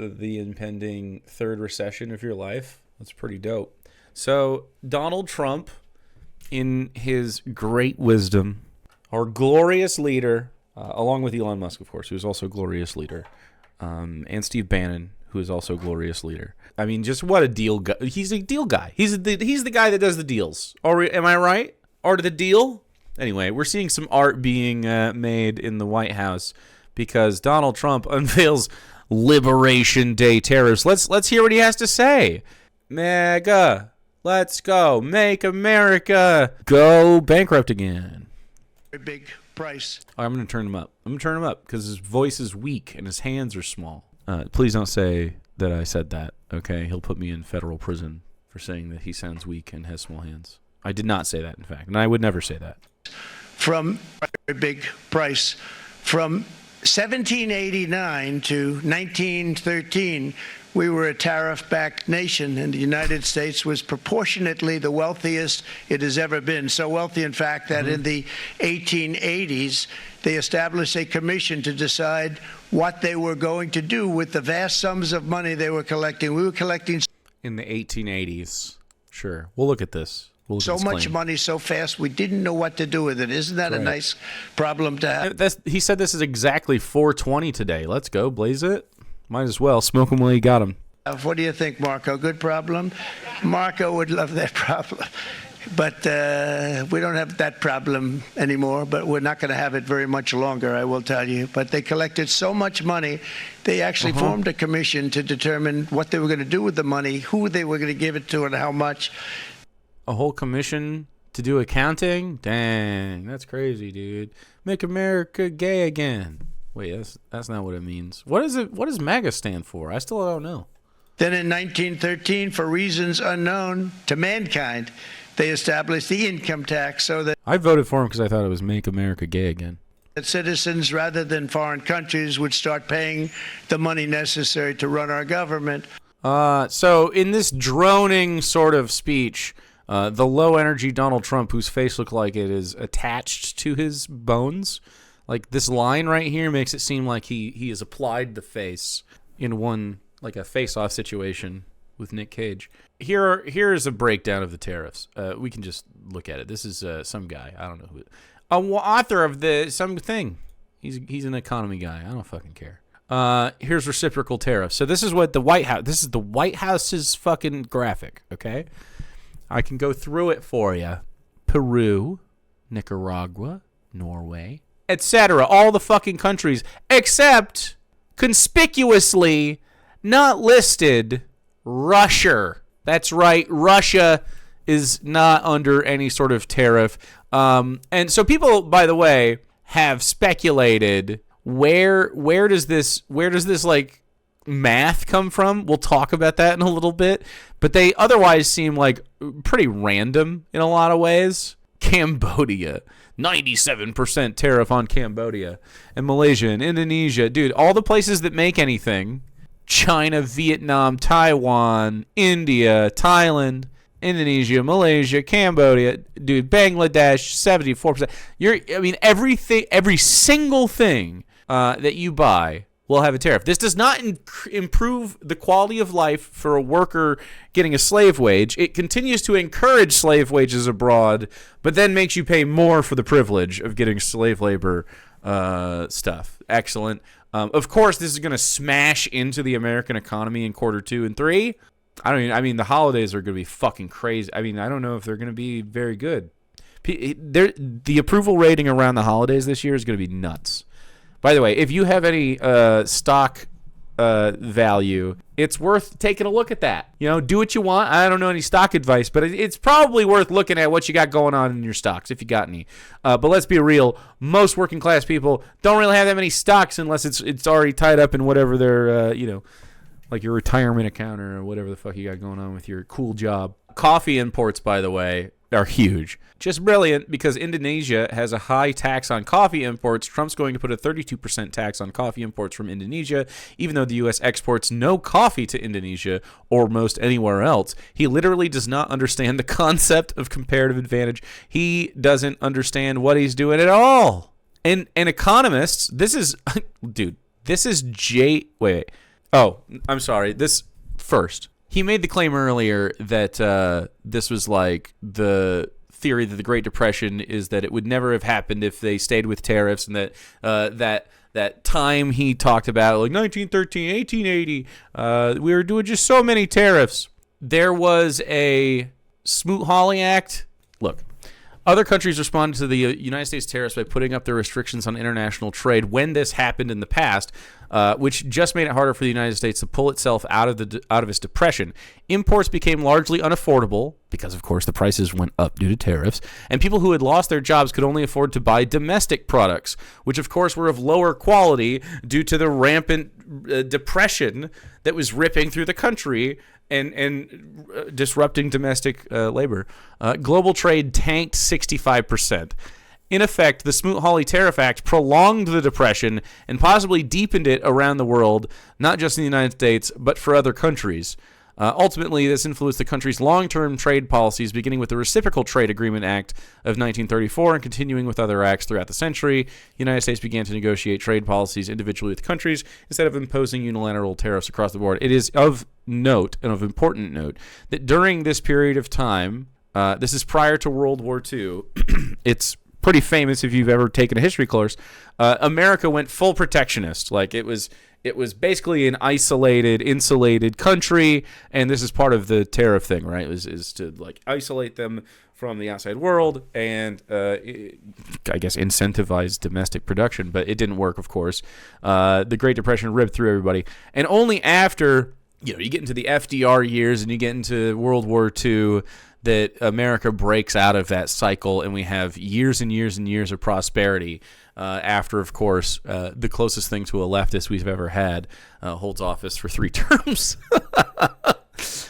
the impending third recession of your life. That's pretty dope. So Donald Trump, in his great wisdom, our glorious leader, along with Elon Musk, of course, who is also a glorious leader, and Steve Bannon, who is also a glorious leader. I mean, just what a deal guy. He's a deal guy. He's the guy that does the deals. Am I right? Art of the deal? Anyway, we're seeing some art being made in the White House because Donald Trump unveils Liberation Day tariffs. Let's hear what he has to say. MAGA, let's go. Make America go bankrupt again. A big price. I'm going to turn him up. I'm going to turn him up because his voice is weak and his hands are small. Please don't say that I said that, okay? He'll put me in federal prison for saying that he sounds weak and has small hands. I did not say that, in fact, and I would never say that. From a big price. From 1789 to 1913, we were a tariff-backed nation, and the United States was proportionately the wealthiest it has ever been. So wealthy, in fact, that in the 1880s, they established a commission to decide what they were going to do with the vast sums of money they were collecting. We were collecting in the 1880s. Sure. We'll look at this. So much money so fast, we didn't know what to do with it. Isn't that a nice problem to have? He said this is exactly 420 today. Let's go, blaze it. Might as well. Smoke him while you got him. What do you think, Marco? Good problem? Marco would love that problem. But we don't have that problem anymore, but we're not going to have it very much longer, I will tell you. But they collected so much money, they actually formed a commission to determine what they were going to do with the money, who they were going to give it to, and how much. A whole commission to do accounting? Dang, that's crazy, dude. Make America gay again. Wait, that's not what it means. What is it? What does MAGA stand for? I still don't know. Then in 1913, for reasons unknown to mankind, they established the income tax so that I voted for him because I thought it was Make America Gay Again. That citizens, rather than foreign countries, would start paying the money necessary to run our government. So in this droning sort of speech, the low-energy Donald Trump, whose face looked like it is attached to his bones, like this line right here makes it seem like he has applied the face in one, like a face-off situation with Nick Cage. Here is a breakdown of the tariffs. We can just look at it. This is some guy. I don't know who. Author of something. He's an economy guy. I don't fucking care. Here's reciprocal tariffs. So this is what the White House. This is the White House's fucking graphic. Okay. I can go through it for you. Peru, Nicaragua, Norway, etc. All the fucking countries, except conspicuously not listed Russia. That's right. Russia is not under any sort of tariff. And so people, by the way, have speculated where does this like math come from? We'll talk about that in a little bit, but they otherwise seem like pretty random in a lot of ways. Cambodia, 97% tariff on Cambodia, and Malaysia and Indonesia. Dude, all the places that make anything, China, Vietnam, Taiwan, India, Thailand, Indonesia, Malaysia, Cambodia, dude, Bangladesh, 74%. Every single thing that you buy will have a tariff. This does not improve the quality of life for a worker getting a slave wage. It continues to encourage slave wages abroad, but then makes you pay more for the privilege of getting slave labor stuff. Excellent. Of course, this is going to smash into the American economy in quarter 2 and 3. The holidays are going to be fucking crazy. I don't know if they're going to be very good. The approval rating around the holidays this year is going to be nuts. By the way, if you have any stock value, it's worth taking a look at that. Do what you want. I don't know any stock advice, but it's probably worth looking at what you got going on in your stocks, if you got any. But let's be real. Most working class people don't really have that many stocks unless it's already tied up in whatever their, like your retirement account or whatever the fuck you got going on with your cool job. Coffee imports, by the way, are huge. Just brilliant, because Indonesia has a high tax on coffee imports. Trump's going to put a 32% tax on coffee imports from Indonesia, even though the U.S. exports no coffee to Indonesia or most anywhere else. He literally does not understand the concept of comparative advantage. He doesn't understand what he's doing at all. And economists, this is Oh, I'm sorry. This first. He made the claim earlier that this was like the theory that the Great Depression is that it would never have happened if they stayed with tariffs, and that that time he talked about, like 1913, 1880, we were doing just so many tariffs. There was a Smoot-Hawley Act. Look, other countries responded to the United States tariffs by putting up their restrictions on international trade when this happened in the past, which just made it harder for the United States to pull itself out of its depression. Imports became largely unaffordable because, of course, the prices went up due to tariffs, and people who had lost their jobs could only afford to buy domestic products, which, of course, were of lower quality due to the rampant depression that was ripping through the country and disrupting domestic labor. Global trade tanked 65%. In effect, the Smoot-Hawley Tariff Act prolonged the depression and possibly deepened it around the world, not just in the United States, but for other countries. Ultimately, this influenced the country's long-term trade policies, beginning with the Reciprocal Trade Agreement Act of 1934 and continuing with other acts throughout the century. The United States began to negotiate trade policies individually with countries instead of imposing unilateral tariffs across the board. It is of note, and of important note, that during this period of time, this is prior to World War II, it's pretty famous if you've ever taken a history course, America went full protectionist. Like it was basically an isolated, insulated country, and this is part of the tariff thing, right? Is to like isolate them from the outside world and I guess incentivize domestic production, but it didn't work, of course. The Great Depression ripped through everybody, and only after you get into the FDR years and you get into World War II that America breaks out of that cycle, and we have years and years and years of prosperity after, of course, the closest thing to a leftist we've ever had holds office for 3 terms.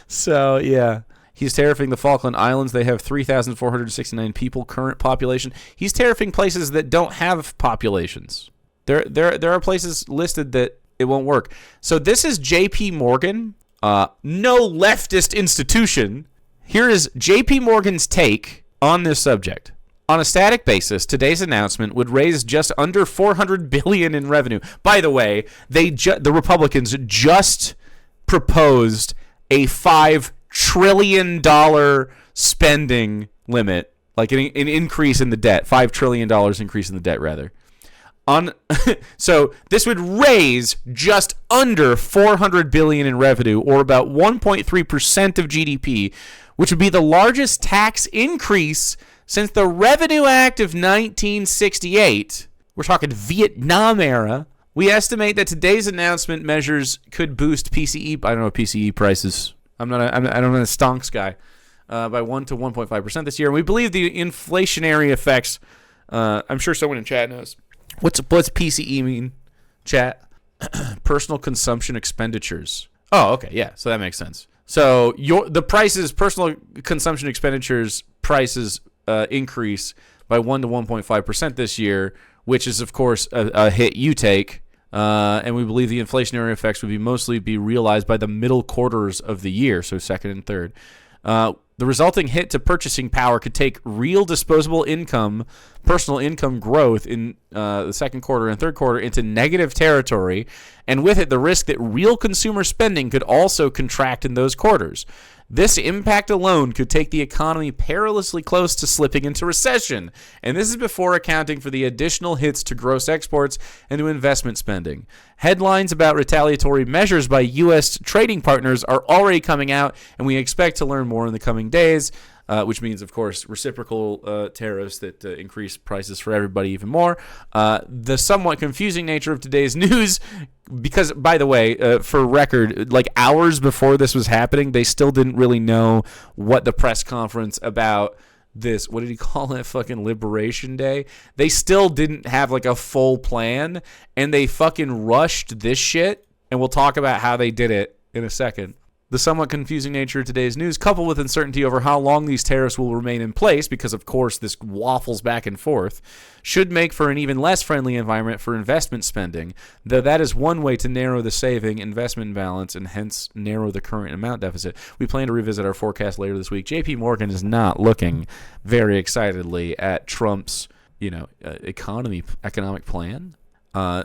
So, yeah. He's tariffing the Falkland Islands. They have 3,469 people, current population. He's tariffing places that don't have populations. There are places listed that it won't work. So this is J.P. Morgan, no leftist institution. Here is J.P. Morgan's take on this subject. On a static basis, today's announcement would raise just under $400 billion in revenue. By the way, the Republicans just proposed a $5 trillion spending limit, like an increase in the debt, $5 trillion increase in the debt, rather. So this would raise just under $400 billion in revenue, or about 1.3% of GDP, which would be the largest tax increase since the Revenue Act of 1968. We're talking Vietnam era. We estimate that today's announcement measures could boost PCE. I don't know PCE prices. I'm not a stonks guy. By 1 to 1.5% this year. And we believe the inflationary effects. I'm sure someone in chat knows. What's PCE mean, chat? Personal consumption expenditures. Oh, okay, yeah. So that makes sense. So the prices, personal consumption expenditures prices increase by 1 to 1.5% this year, which is, of course, a hit you take. And we believe the inflationary effects would mostly be realized by the middle quarters of the year, so second and third. The resulting hit to purchasing power could take real disposable income, personal income growth in the second quarter and third quarter into negative territory, and with it the risk that real consumer spending could also contract in those quarters. This impact alone could take the economy perilously close to slipping into recession, and this is before accounting for the additional hits to gross exports and to investment spending. Headlines about retaliatory measures by U.S. trading partners are already coming out, and we expect to learn more in the coming days, which means, of course, reciprocal tariffs that increase prices for everybody even more. The somewhat confusing nature of today's news, because, by the way, for record, like hours before this was happening, they still didn't really know what the press conference about this, what did he call it, fucking Liberation Day? They still didn't have like a full plan, and they fucking rushed this shit, and we'll talk about how they did it in a second. The somewhat confusing nature of today's news, coupled with uncertainty over how long these tariffs will remain in place, because of course this waffles back and forth, should make for an even less friendly environment for investment spending, though that is one way to narrow the saving investment balance and hence narrow the current amount deficit. We plan to revisit our forecast later this week. JP Morgan is not looking very excitedly at Trump's, economic plan.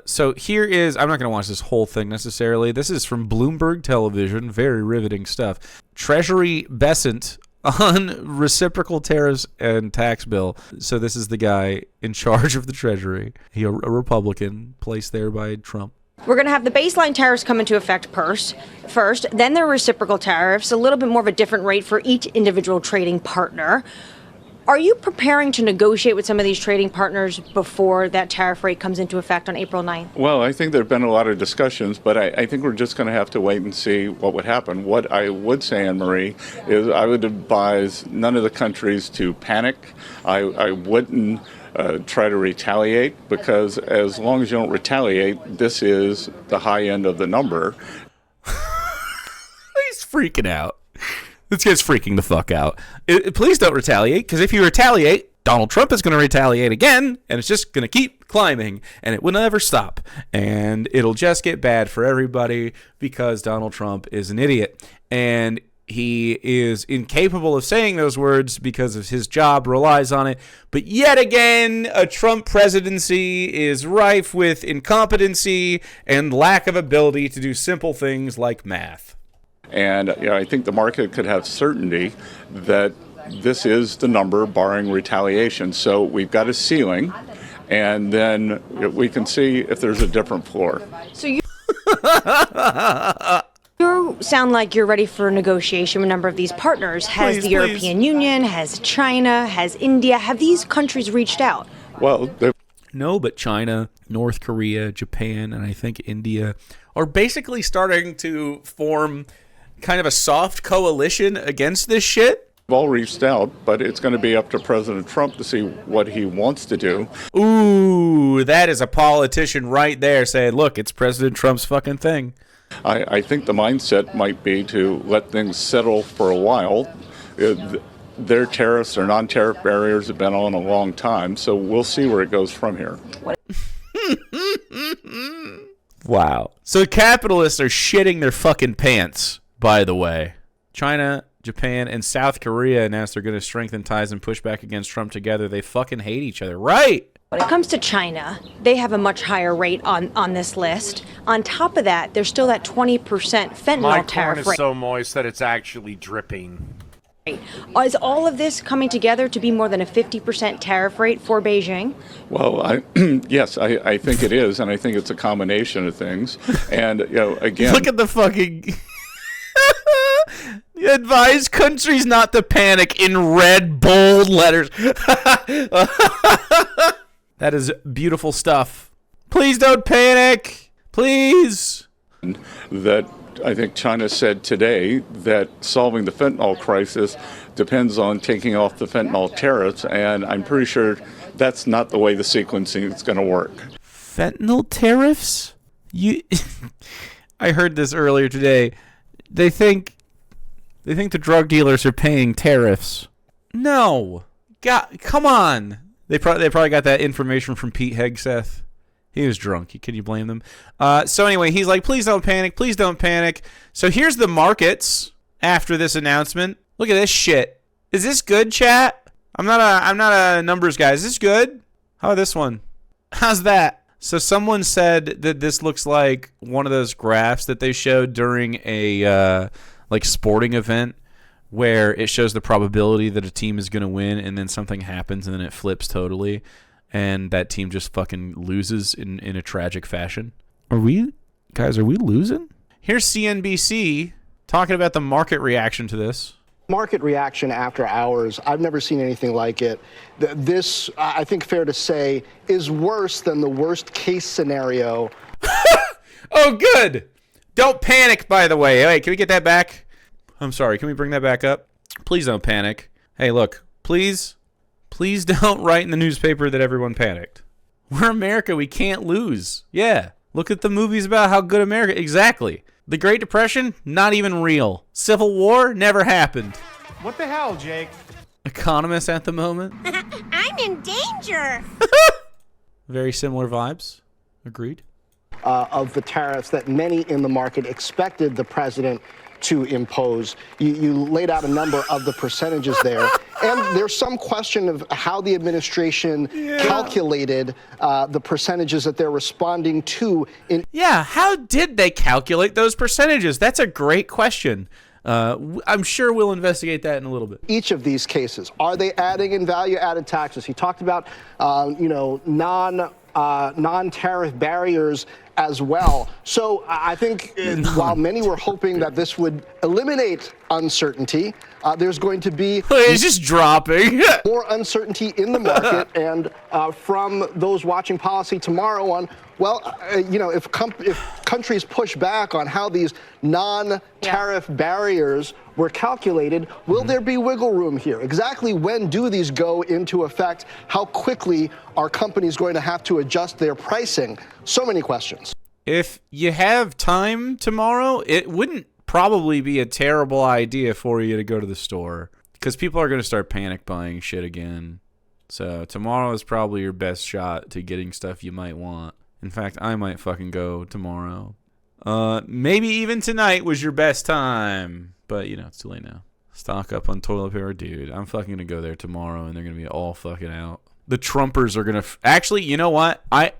So here is, I'm not going to watch this whole thing necessarily. This is from Bloomberg Television. Very riveting stuff. Treasury Besant on reciprocal tariffs and tax bill. So this is the guy in charge of the Treasury. He a Republican, placed there by Trump. We're going to have the baseline tariffs come into effect first, then there are reciprocal tariffs, a little bit more of a different rate for each individual trading partner. Are you preparing to negotiate with some of these trading partners before that tariff rate comes into effect on April 9th? Well, I think there have been a lot of discussions, but I think we're just going to have to wait and see what would happen. What I would say, Anne-Marie, is I would advise none of the countries to panic. I wouldn't try to retaliate, because as long as you don't retaliate, this is the high end of the number. He's freaking out. This guy's freaking the fuck out. Please don't retaliate, because if you retaliate, Donald Trump is going to retaliate again, and it's just going to keep climbing, and it will never stop. And it'll just get bad for everybody, because Donald Trump is an idiot. And he is incapable of saying those words because of his job relies on it. But yet again, a Trump presidency is rife with incompetency and lack of ability to do simple things like math. And I think the market could have certainty that this is the number barring retaliation. So we've got a ceiling, and then we can see if there's a different floor. So you sound like you're ready for a negotiation with a number of these partners. Has the European Union, has China, has India, have these countries reached out? Well, no, but China, North Korea, Japan, and I think India are basically starting to form kind of a soft coalition against this shit. We've all reached out, but it's going to be up to President Trump to see what he wants to do. Ooh, that is a politician right there saying, look, it's President Trump's fucking thing. I think the mindset might be to let things settle for a while. Their tariffs or non-tariff barriers have been on a long time, so we'll see where it goes from here. Wow. So capitalists are shitting their fucking pants, by the way. China, Japan, and South Korea announced they're going to strengthen ties and push back against Trump together. They fucking hate each other. Right. When it comes to China, they have a much higher rate on this list. On top of that, there's still that 20% fentanyl My tariff corn is rate. so moist that it's actually dripping. Is all of this coming together to be more than a 50% tariff rate for Beijing? Well, yes, I think it is, and I think it's a combination of things. And, again... Look at the fucking... Advise countries not to panic in red, bold letters. That is beautiful stuff. Please don't panic. Please. That I think China said today that solving the fentanyl crisis depends on taking off the fentanyl tariffs, and I'm pretty sure that's not the way the sequencing is going to work. Fentanyl tariffs? I heard this earlier today. They think the drug dealers are paying tariffs. No. God, come on. They probably got that information from Pete Hegseth. He was drunk. Can you blame them? So anyway, he's like, please don't panic. Please don't panic. So here's the markets after this announcement. Look at this shit. Is this good, chat? I'm not a numbers guy. Is this good? How about this one? How's that? So someone said that this looks like one of those graphs that they showed during a sporting event where it shows the probability that a team is going to win, and then something happens and then it flips totally, and that team just fucking loses in a tragic fashion. Are we losing? Here's CNBC talking about the market reaction to this. Market reaction after hours, I've never seen anything like it. This, I think fair to say, is worse than the worst case scenario. Oh, good. Don't panic, by the way. Hey, can we get that back? I'm sorry. Can we bring that back up? Please don't panic. Hey, look, please don't write in the newspaper that everyone panicked. We're America. We can't lose. Yeah. Look at the movies about how good America. Exactly. The Great Depression, not even real. Civil War, never happened. What the hell, Jake? Economist at the moment. I'm in danger. Very similar vibes. Agreed. Of the tariffs that many in the market expected the president to impose. You laid out a number of the percentages there, And there's some question of how the administration calculated the percentages that they're responding to. Yeah, how did they calculate those percentages? That's a great question. I'm sure we'll investigate that in a little bit. Each of these cases, are they adding in value-added taxes? He talked about, non-tariff barriers as well. So I think while many were hoping that this would eliminate uncertainty, there's going to be it's just dropping. more uncertainty in the market. And from those watching policy tomorrow on, if countries push back on how these non-tariff barriers were calculated, will there be wiggle room here? Exactly when do these go into effect? How quickly are companies going to have to adjust their pricing? So many questions. If you have time tomorrow, it wouldn't probably be a terrible idea for you to go to the store because people are going to start panic buying shit again. So tomorrow is probably your best shot to getting stuff you might want. In fact, I might fucking go tomorrow. Maybe even tonight was your best time. But, it's too late now. Stock up on toilet paper. Dude, I'm fucking going to go there tomorrow, and they're going to be all fucking out. The Trumpers are going to... Actually, you know what? I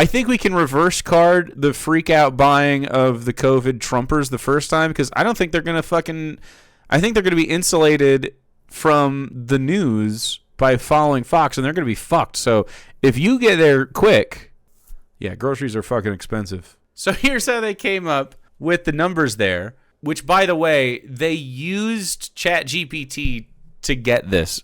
think we can reverse card the freak-out buying of the COVID Trumpers the first time, because I don't think they're going to fucking... I think they're going to be insulated from the news by following Fox, and they're going to be fucked. So if you get there quick... Yeah, groceries are fucking expensive. So here's how they came up with the numbers there. Which, by the way, they used ChatGPT to get this.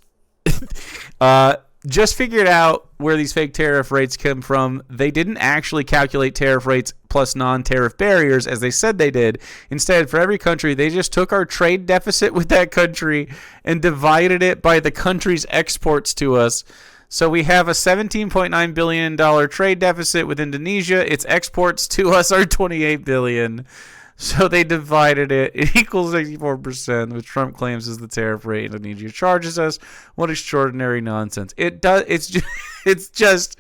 Just figured out where these fake tariff rates come from. They didn't actually calculate tariff rates plus non-tariff barriers as they said they did. Instead, for every country, they just took our trade deficit with that country and divided it by the country's exports to us. So we have a $17.9 billion trade deficit with Indonesia. Its exports to us are $28 billion. So they divided it. It equals 64%, which Trump claims is the tariff rate Indonesia charges us. What extraordinary nonsense! It does. It's just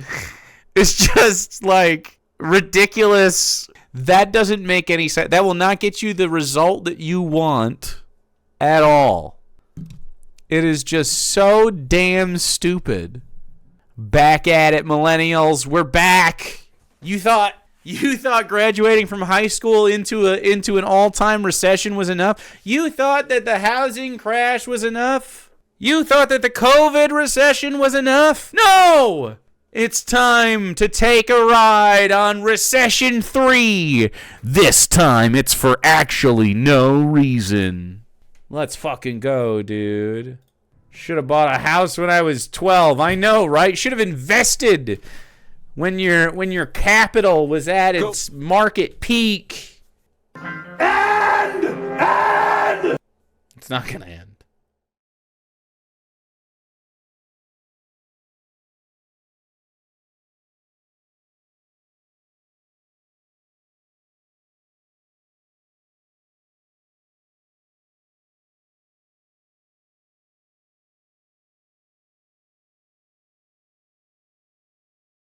like ridiculous. That doesn't make any sense. That will not get you the result that you want at all. It is just so damn stupid. Back at it, millennials. We're back. You thought graduating from high school into an all-time recession was enough? You thought that the housing crash was enough? You thought that the COVID recession was enough? No! It's time to take a ride on Recession 3. This time it's for actually no reason. Let's fucking go, dude. Should have bought a house when I was 12. I know, right? Should have invested when your capital was at its market peak. And it's not gonna end.